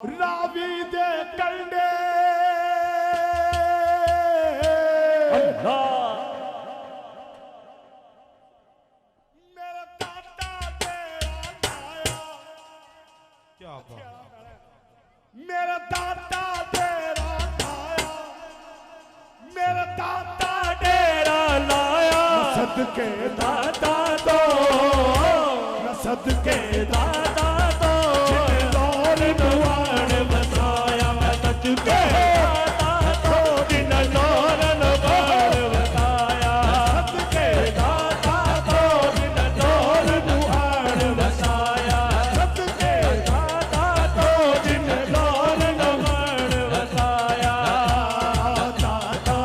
रावी दे कंडे मेरा दाता तेरा लाया, क्या बात, मेरा दाता तेरा लाया, मेरा दाता तेरा लाया, सदके दाता दो, सदके दाता दो, दौर दुआर बताया, मैं सदके दाता दो, दिन दौर दुआर बताया, सदके दाता दो, दिन दौर दुआर बताया, सदके दाता दो, दिन दौर दुआर बताया, दाता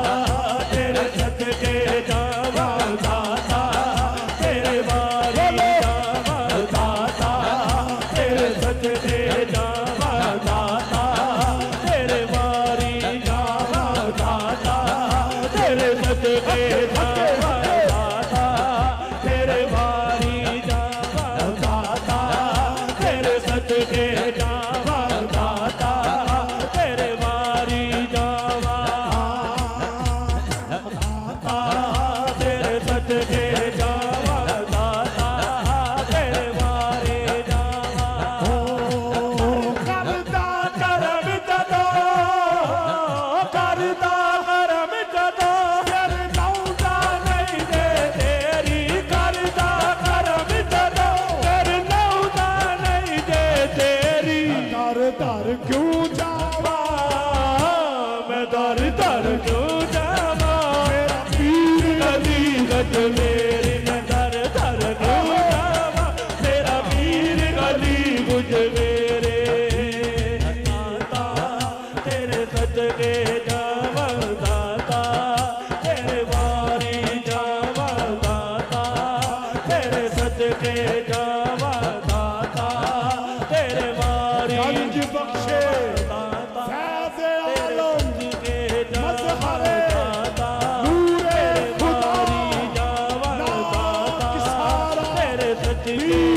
तेरे सदके जावा, दाता तेरे वाली जावा, दाता तेरे सदके जावा, दाता तेरे वारी जावा, दाता तेरे सदके जावा, दाता तेरे वारी जावा, दाता तेरे सदके जावा, दाता तेरे वारी जावा, दाता तेरे सदके जावा, दाता तेरे वारी जावा। करदा करम जदों, करदा करम जदों, फिर लौटा नहीं दे तेरी, करदा करम जदों, फिर लौटा नहीं दे तेरी, दर दर क्यों जावा, मैं दर दर क्यों जावा, मेरा पीर गली गज मेरी, मैं दर दर क्यों जावा, मेरा पीर गली गुज मेरे, दाता तेरे सदके जावा, दाता तेरे वारी जावा, दाता तेरे सदके जावा, दाता तेरे वारी गंज बख्शे, दाता फैज़ आलम के जावा, दाता नूरे खुदा जावा, दाता तेरे सदके